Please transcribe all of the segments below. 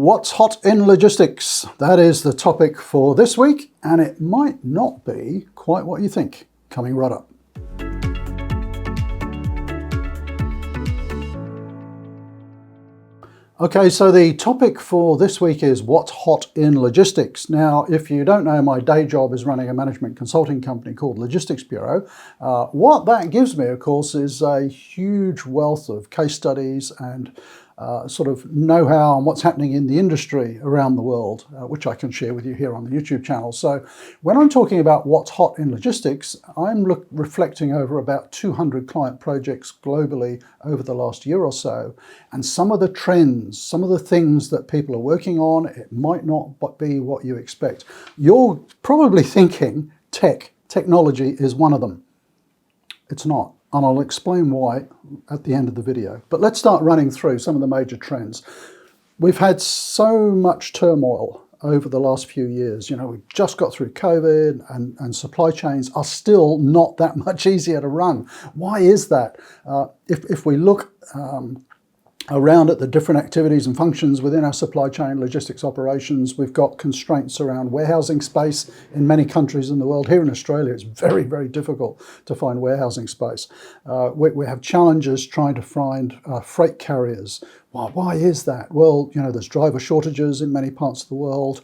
What's hot in logistics? That is the topic for this week, and it might not be quite what you think. Coming right up. Okay, so the topic for this week is what's hot in logistics. Now, if you don't know, my day job is running a management consulting company called Logistics Bureau. What that gives me, of course, is a huge wealth of case studies and sort of know-how on what's happening in the industry around the world, which I can share with you here on the YouTube channel. So when I'm talking about what's hot in logistics, I'm reflecting over about 200 client projects globally over the last year or so, and some of the trends, some of the things that people are working on, it might not be what you expect. You're probably thinking technology is one of them. It's not. And I'll explain why at the end of the video. But let's start running through some of the major trends. We've had so much turmoil over the last few years. You know, we've just got through COVID and supply chains are still not that much easier to run. Why is that? If we look around at the different activities and functions within our supply chain logistics operations, we've got constraints around warehousing space in many countries in the world. Here in Australia, it's very, very difficult to find warehousing space. We have challenges trying to find freight carriers. Why is that? Well, you know, there's driver shortages in many parts of the world.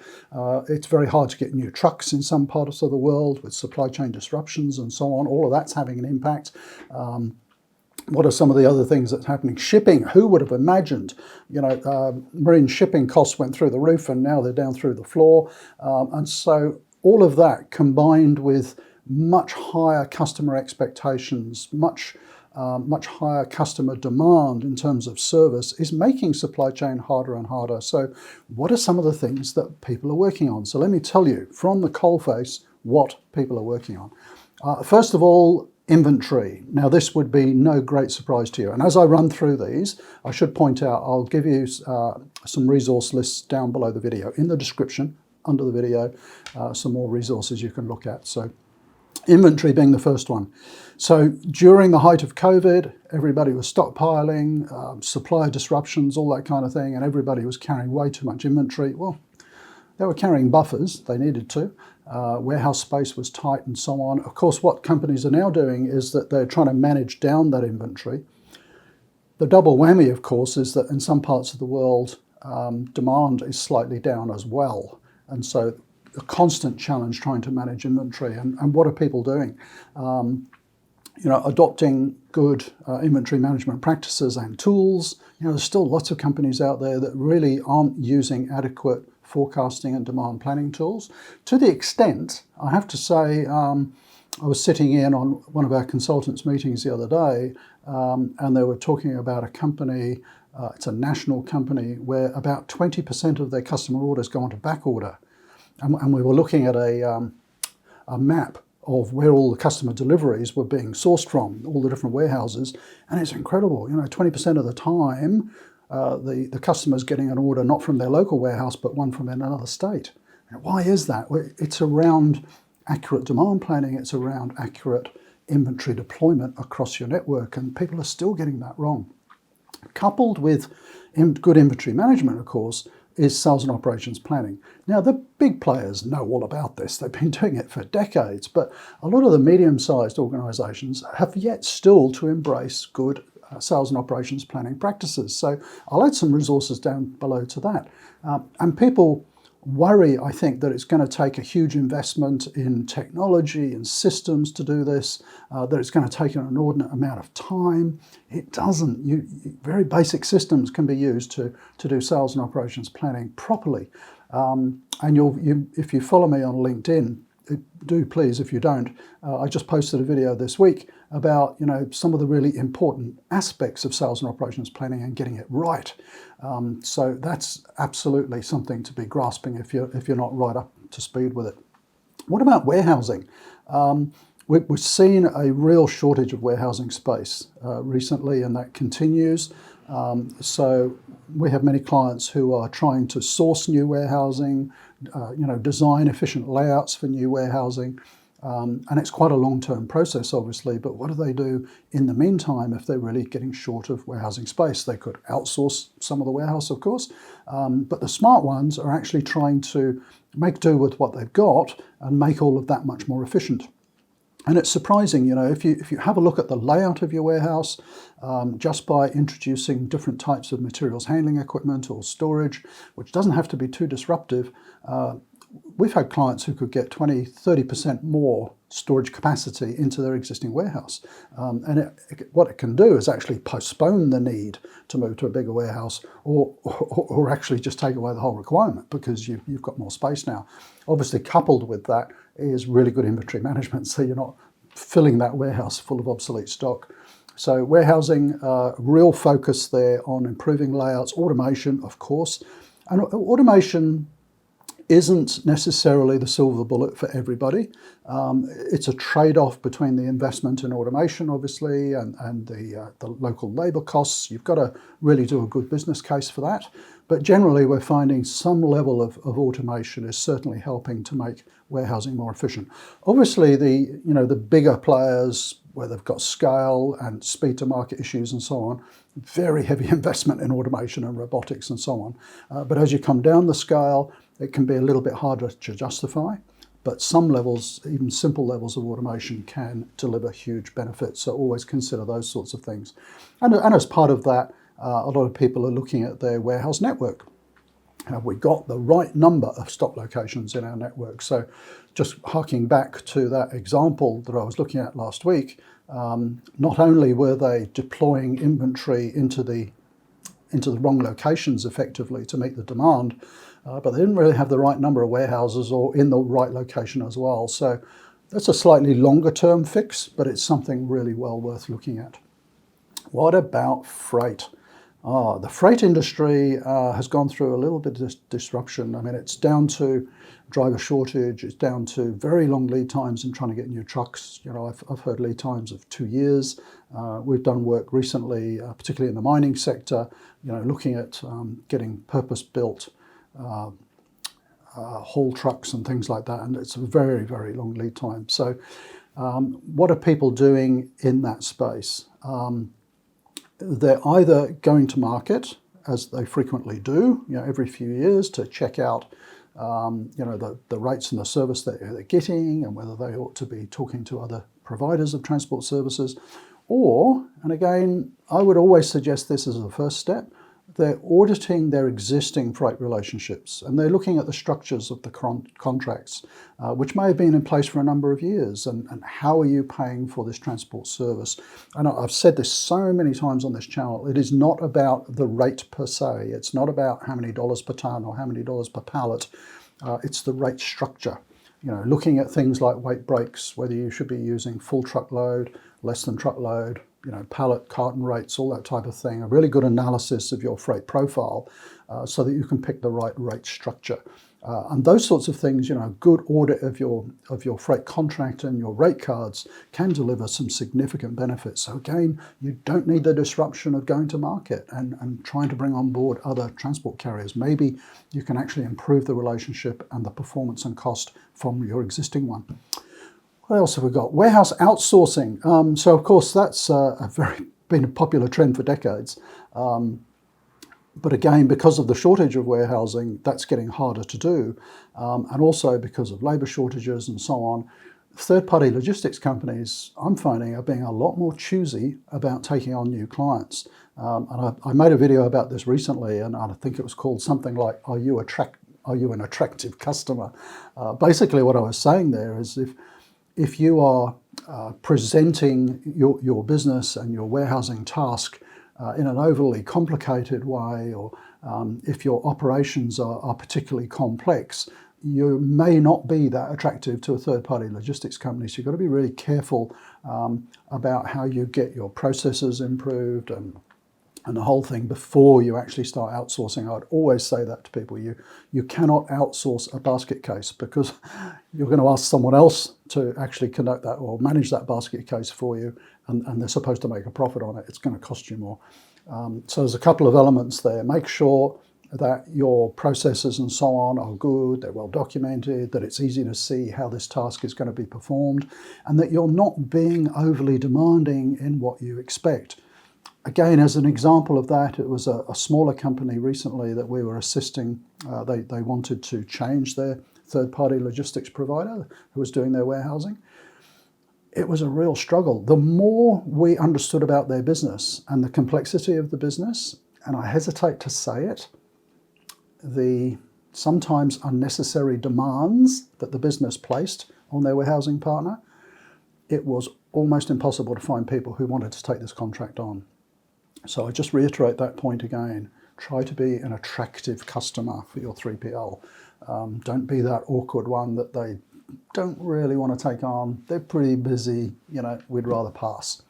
It's very hard to get new trucks in some parts of the world with supply chain disruptions and so on. All of that's having an impact. What are some of the other things that's happening? Shipping, who would have imagined? You know, marine shipping costs went through the roof and now they're down through the floor. And so all of that combined with much higher customer expectations, much higher customer demand in terms of service is making supply chain harder and harder. So what are some of the things that people are working on? So let me tell you from the coalface what people are working on. First of all, inventory. Now this would be no great surprise to you. And as I run through these, I should point out, I'll give you some resource lists down below the video. In the description, under the video, some more resources you can look at. So inventory being the first one. So during the height of COVID, everybody was stockpiling, supply disruptions, all that kind of thing, and everybody was carrying way too much inventory. Well, they were carrying buffers, they needed to. Warehouse space was tight and so on. Of course, what companies are now doing is that they're trying to manage down that inventory. The double whammy, of course, is that in some parts of the world, demand is slightly down as well. And so a constant challenge trying to manage inventory. And what are people doing? You know, adopting good inventory management practices and tools. You know, there's still lots of companies out there that really aren't using adequate forecasting and demand planning tools. To the extent, I have to say, I was sitting in on one of our consultants' meetings the other day, and they were talking about a company, it's a national company, where about 20% of their customer orders go onto back order. And we were looking at a map of where all the customer deliveries were being sourced from, all the different warehouses, and it's incredible. You know, 20% of the time, the customer's getting an order not from their local warehouse, but one from another state. Why is that? Well, it's around accurate demand planning, it's around accurate inventory deployment across your network, and people are still getting that wrong. Coupled with good inventory management, of course, is sales and operations planning. Now, the big players know all about this. They've been doing it for decades, but a lot of the medium-sized organizations have yet still to embrace good sales and operations planning practices. So I'll add some resources down below to that. And people worry, I think, that it's going to take a huge investment in technology and systems to do this, that it's going to take an inordinate amount of time. It doesn't. Very basic systems can be used to do sales and operations planning properly. And if you follow me on LinkedIn, do please, if you don't, I just posted a video this week about, you know, some of the really important aspects of sales and operations planning and getting it right. So that's absolutely something to be grasping if you're not right up to speed with it. What about warehousing? We've seen a real shortage of warehousing space recently, and that continues. So we have many clients who are trying to source new warehousing, design efficient layouts for new warehousing. And it's quite a long-term process, obviously, but what do they do in the meantime if they're really getting short of warehousing space? They could outsource some of the warehouse, of course, but the smart ones are actually trying to make do with what they've got and make all of that much more efficient. And it's surprising, if you have a look at the layout of your warehouse, just by introducing different types of materials handling equipment or storage, which doesn't have to be too disruptive, we've had clients who could get 20, 30% more storage capacity into their existing warehouse. And what it can do is actually postpone the need to move to a bigger warehouse or actually just take away the whole requirement because you've got more space now. Obviously, coupled with that is really good inventory management, so you're not filling that warehouse full of obsolete stock. So warehousing, real focus there on improving layouts, automation, of course. And automation isn't necessarily the silver bullet for everybody. It's a trade-off between the investment in automation, obviously, and the local labour costs. You've got to really do a good business case for that. But generally, we're finding some level of automation is certainly helping to make warehousing more efficient. Obviously, the bigger players, where they've got scale and speed to market issues and so on, very heavy investment in automation and robotics and so on. But as you come down the scale, it can be a little bit harder to justify, but some levels, even simple levels of automation, can deliver huge benefits. So always consider those sorts of things. And as part of that, a lot of people are looking at their warehouse network. Have we got the right number of stock locations in our network? So just harking back to that example that I was looking at last week, not only were they deploying inventory into the wrong locations effectively to meet the demand, but they didn't really have the right number of warehouses or in the right location as well. So that's a slightly longer term fix, but it's something really well worth looking at. What about freight? The freight industry has gone through a little bit of disruption. I mean, it's down to driver shortage, it's down to very long lead times in trying to get new trucks. I've heard lead times of 2 years. We've done work recently, particularly in the mining sector, looking at getting purpose-built haul trucks and things like that, and it's a very, very long lead time. So what are people doing in that space? They're either going to market, as they frequently do, every few years to check out the rates and the service that they're getting and whether they ought to be talking to other providers of transport services. Or, and again, I would always suggest this as a first step, they're auditing their existing freight relationships and they're looking at the structures of the contracts, which may have been in place for a number of years, and how are you paying for this transport service? And I've said this so many times on this channel, it is not about the rate per se, it's not about how many dollars per tonne or how many dollars per pallet, it's the rate structure. Looking at things like weight breaks, whether you should be using full truckload, less than truckload, pallet, carton rates, all that type of thing. A really good analysis of your freight profile so that you can pick the right rate structure. And those sorts of things, good audit of your freight contract and your rate cards can deliver some significant benefits. So again, you don't need the disruption of going to market and trying to bring on board other transport carriers. Maybe you can actually improve the relationship and the performance and cost from your existing one. What else have we got? Warehouse outsourcing. So of course that's been a popular trend for decades. But again, because of the shortage of warehousing, that's getting harder to do. And also because of labour shortages and so on, third-party logistics companies, I'm finding, are being a lot more choosy about taking on new clients. And I made a video about this recently, and I think it was called something like, Are you an attractive customer? Basically what I was saying there is if you are presenting your business and your warehousing task in an overly complicated way, or if your operations are particularly complex, you may not be that attractive to a third-party logistics company. So you've got to be really careful about how you get your processes improved and the whole thing before you actually start outsourcing. I'd always say that to people. You cannot outsource a basket case because you're going to ask someone else to actually conduct that or manage that basket case for you, and they're supposed to make a profit on it. It's going to cost you more. So there's a couple of elements there. Make sure that your processes and so on are good, they're well documented, that it's easy to see how this task is going to be performed, and that you're not being overly demanding in what you expect. Again, as an example of that, it was a smaller company recently that we were assisting. They wanted to change their third-party logistics provider who was doing their warehousing. It was a real struggle. The more we understood about their business and the complexity of the business, and I hesitate to say it, the sometimes unnecessary demands that the business placed on their warehousing partner, it was almost impossible to find people who wanted to take this contract on. So I just reiterate that point again. Try to be an attractive customer for your 3PL. Don't be that awkward one that they don't really want to take on. They're pretty busy, we'd rather pass.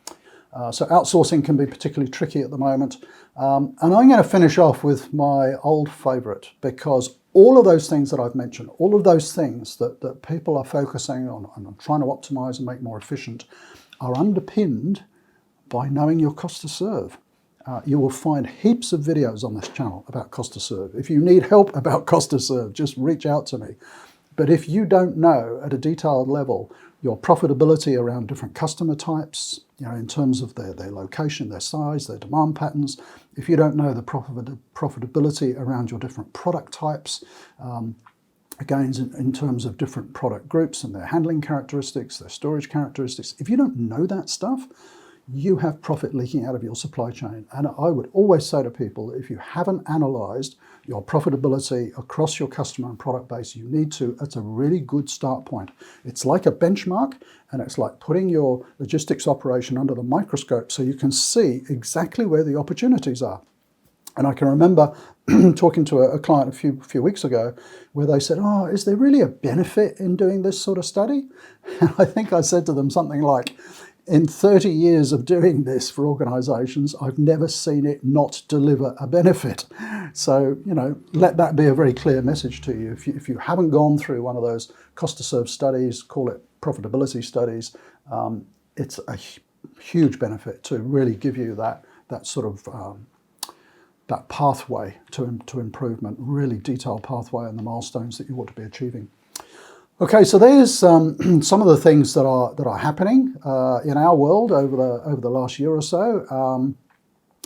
So outsourcing can be particularly tricky at the moment. And I'm going to finish off with my old favourite, because all of those things that I've mentioned, all of those things that people are focusing on and trying to optimise and make more efficient, are underpinned by knowing your cost to serve. You will find heaps of videos on this channel about cost to serve. If you need help about cost to serve, just reach out to me. But if you don't know at a detailed level your profitability around different customer types, in terms of their location, their size, their demand patterns, if you don't know the profitability around your different product types, again, in terms of different product groups and their handling characteristics, their storage characteristics, if you don't know that stuff, you have profit leaking out of your supply chain. And I would always say to people, if you haven't analysed your profitability across your customer and product base, you need to. It's a really good start point. It's like a benchmark, and it's like putting your logistics operation under the microscope so you can see exactly where the opportunities are. And I can remember talking to a client a few weeks ago where they said, "Oh, is there really a benefit in doing this sort of study?" And I think I said to them something like, in 30 years of doing this for organisations, I've never seen it not deliver a benefit. So, let that be a very clear message to you. If you haven't gone through one of those cost to serve studies, call it profitability studies, it's a huge benefit to really give you that sort of that pathway to improvement, really detailed pathway and the milestones that you ought to be achieving. Okay, so there's some of the things that are happening in our world over the last year or so.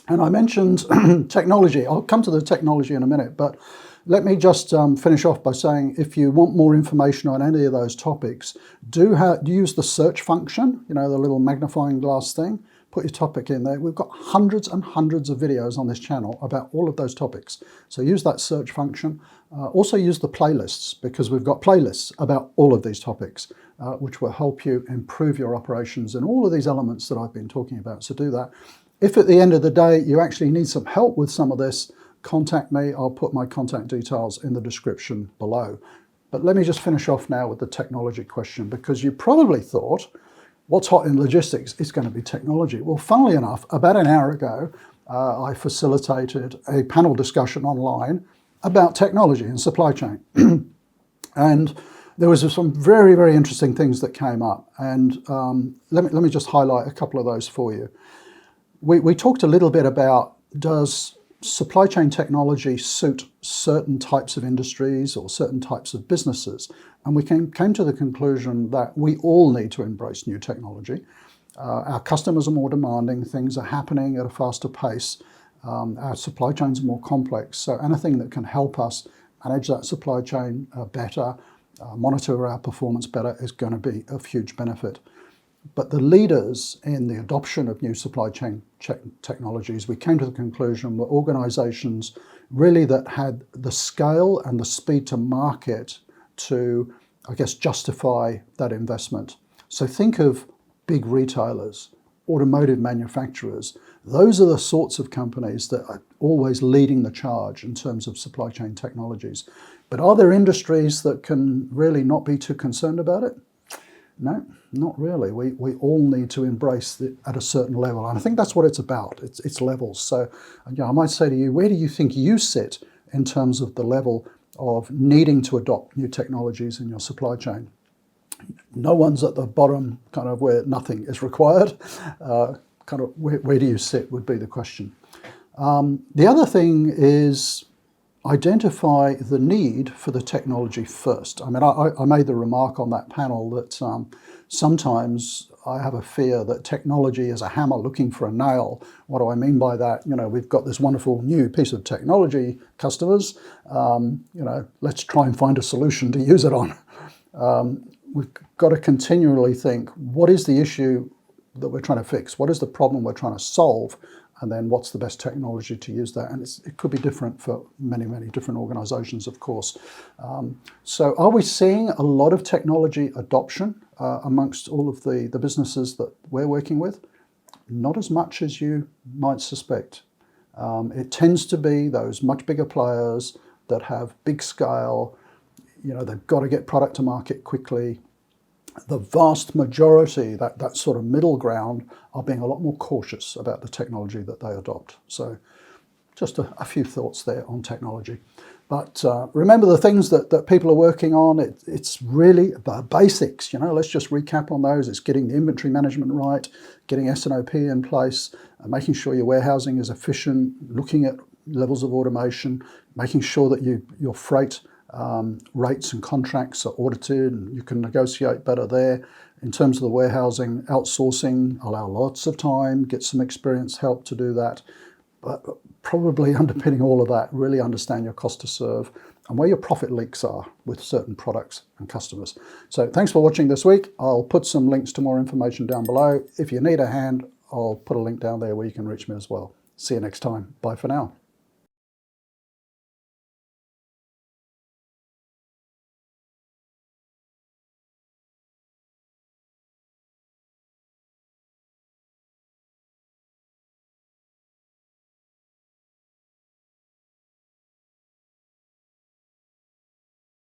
And I mentioned technology. I'll come to the technology in a minute, but let me just finish off by saying, if you want more information on any of those topics, do use the search function, the little magnifying glass thing. Put your topic in there. We've got hundreds and hundreds of videos on this channel about all of those topics. So use that search function. Also use the playlists, because we've got playlists about all of these topics, which will help you improve your operations in all of these elements that I've been talking about. So do that. If at the end of the day you actually need some help with some of this, contact me. I'll put my contact details in the description below. But let me just finish off now with the technology question, because you probably thought, what's hot in logistics is going to be technology. Well, funnily enough, about an hour ago, I facilitated a panel discussion online about technology and supply chain. And there was some very, very interesting things that came up. And let me just highlight a couple of those for you. We talked a little bit about, does supply chain technology suit certain types of industries or certain types of businesses? And we came to the conclusion that we all need to embrace new technology. Our customers are more demanding, things are happening at a faster pace, our supply chains are more complex, so anything that can help us manage that supply chain better, monitor our performance better, is going to be of huge benefit. But the leaders in the adoption of new supply chain technologies, we came to the conclusion, were organisations really that had the scale and the speed to market to, I guess, justify that investment. So think of big retailers, automotive manufacturers. Those are the sorts of companies that are always leading the charge in terms of supply chain technologies. But are there industries that can really not be too concerned about it? No, not really. We all need to embrace it at a certain level. And I think that's what it's about. It's levels. So I might say to you, where do you think you sit in terms of the level of needing to adopt new technologies in your supply chain? No one's at the bottom, kind of where nothing is required. Where do you sit would be the question. The other thing is, identify the need for the technology first. I mean, I made the remark on that panel that sometimes I have a fear that technology is a hammer looking for a nail. What do I mean by that? You know, we've got this wonderful new piece of technology, customers, you know, let's try and find a solution to use it on. We've got to continually think, what is the issue that we're trying to fix? What is the problem we're trying to solve? And then what's the best technology to use that? And it could be different for many, many different organizations, of course. So are we seeing a lot of technology adoption amongst all of the businesses that we're working with? Not as much as you might suspect. It tends to be those much bigger players that have big scale. You know, they've got to get product to market quickly. The vast majority, that sort of middle ground, are being a lot more cautious about the technology that they adopt. So just a few thoughts there on technology. But remember the things that people are working on, it's really the basics. You know, let's just recap on those. It's getting the inventory management right, getting S&OP in place, making sure your warehousing is efficient, looking at levels of automation, making sure that your freight rates and contracts are audited and you can negotiate better there. In terms of the warehousing, outsourcing, allow lots of time, get some experienced help to do that. But probably underpinning all of that, really understand your cost to serve and where your profit leaks are with certain products and customers. So thanks for watching this week. I'll put some links to more information down below. If you need a hand, I'll put a link down there where you can reach me as well. See you next time. Bye for now.